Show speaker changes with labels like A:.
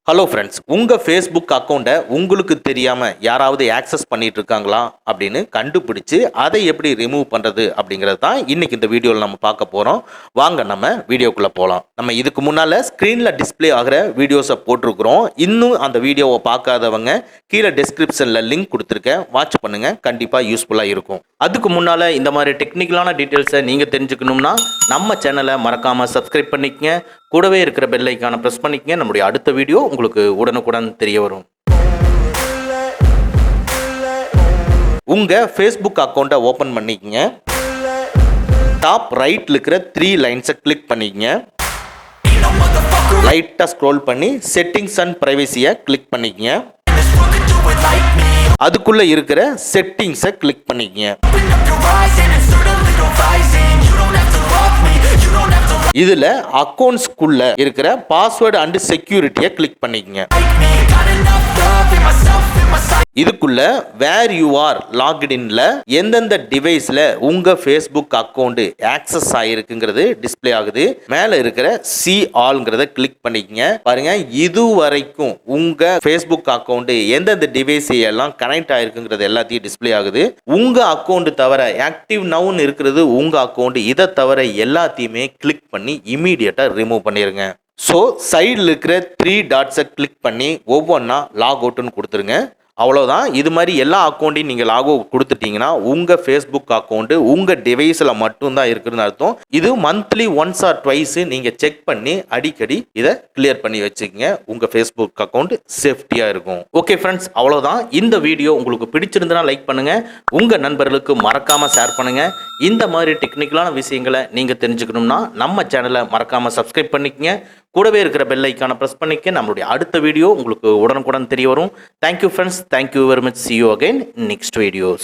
A: Hello friends, உங்கள் Facebook அக்கௌண்ட்டை உங்களுக்கு தெரியாமல் யாராவது ஆக்சஸ் பண்ணிட்டு இருக்காங்களா அப்படின்னு கண்டுபிடிச்சு அதை எப்படி ரிமூவ் பண்ணுறது அப்படிங்கிறது தான் இன்றைக்கி இந்த வீடியோவில் நம்ம பார்க்க போகிறோம். வாங்க நம்ம வீடியோக்குள்ளே போகலாம். நம்ம இதுக்கு முன்னால் ஸ்க்ரீனில் டிஸ்பிளே ஆகிற வீடியோஸை போட்டிருக்கிறோம். இன்னும் அந்த வீடியோவை பார்க்காதவங்க கீழே டிஸ்கிரிப்ஷனில் லிங்க் கொடுத்துருக்கேன், வாட்ச் பண்ணுங்கள், கண்டிப்பாக யூஸ்ஃபுல்லாக இருக்கும். அதுக்கு முன்னால் இந்த மாதிரி டெக்னிக்கலான டீட்டெயில்ஸை நீங்கள் தெரிஞ்சுக்கணும்னா நம்ம சேனலை மறக்காமல் சப்ஸ்கிரைப் பண்ணிக்கங்க, கூடவே இருக்கிற பெல் ஐக்கானை ப்ரெஸ் பண்ணிக்கங்க. நம்முடைய அடுத்த வீடியோ உங்களுக்கு உடனுக்குடன் தெரிய வரும். உங்கள் ஃபேஸ்புக் அக்கௌண்ட்டை ஓப்பன் பண்ணிக்கங்க. டாப் ரைட்டில் இருக்கிற 3 லைன்ஸை கிளிக் பண்ணிக்கங்க. லைட்டாக ஸ்க்ரோல் பண்ணி செட்டிங்ஸ் அண்ட் ப்ரைவசியை கிளிக் பண்ணிக்கங்க. அதுக்குள்ளே இருக்கிற செட்டிங்ஸை கிளிக் பண்ணிக்கங்க. இதில் அக்கௌண்ட்ஸ்குள்ள இருக்கிற பாஸ்வேர்டு அண்ட் செக்யூரிட்டியை கிளிக் பண்ணிக்கங்க. இதுக்குள்ள வேர் யூ ஆர் லாக்இன்ல எந்தெந்த டிவைஸ்ல உங்க ஃபேஸ்புக் அக்கௌண்ட் ஆக்சஸ் ஆயிருக்குங்கிறது டிஸ்பிளே ஆகுது. மேல இருக்கிற சி ஆல்ங்கிறத கிளிக் பண்ணிக்கங்க. பாருங்க, இது வரைக்கும் உங்க ஃபேஸ்புக் அக்கௌண்ட் எந்தெந்த டிவைஸ் எல்லாம் கனெக்ட் ஆயிருக்குங்கிறது எல்லாத்தையும் டிஸ்பிளே ஆகுது. உங்க அக்கௌண்ட் தவிர ஆக்டிவ் நவுன்னு இருக்கிறது உங்க அக்கௌண்ட், இதை தவிர எல்லாத்தையுமே கிளிக் பண்ணி இமீடியட்டா ரிமூவ் பண்ணிருங்க. ஸோ சைடில் இருக்கிற 3 டாட்ஸை கிளிக் பண்ணி ஒவ்வொன்றா லாக் அவுட்னு கொடுத்துருங்க. அவ்வளோதான். இது மாதிரி எல்லா அக்கௌண்ட்டையும் நீங்கள் லாக் அவுட் கொடுத்துட்டீங்கன்னா உங்கள் ஃபேஸ்புக் அக்கௌண்ட்டு உங்கள் டிவைஸில் மட்டும்தான் இருக்குதுன்னு அர்த்தம். இது மந்த்லி ஒன்ஸ் ஆர் ட்வைஸ் நீங்கள் செக் பண்ணி அடிக்கடி இதை கிளியர் பண்ணி வச்சுக்கோங்க. உங்கள் ஃபேஸ்புக் அக்கௌண்ட் சேஃப்டியாக இருக்கும். ஓகே ஃப்ரெண்ட்ஸ், அவ்வளோதான். இந்த வீடியோ உங்களுக்கு பிடிச்சிருந்தனா லைக் பண்ணுங்கள், உங்கள் நண்பர்களுக்கு மறக்காமல் ஷேர் பண்ணுங்கள். இந்த மாதிரி டெக்னிக்கலான விஷயங்களை நீங்கள் தெரிஞ்சுக்கணும்னா நம்ம சேனலை மறக்காமல் சப்ஸ்கிரைப் பண்ணிக்கங்க, கூடவே இருக்கிற பெல் ஐக்கானை ப்ரெஸ் பண்ணிக்க. நம்மளுடைய அடுத்த வீடியோ உங்களுக்கு உடனுக்குடன் தெரிய வரும். Thank you friends, thank you very much. See you again next videos.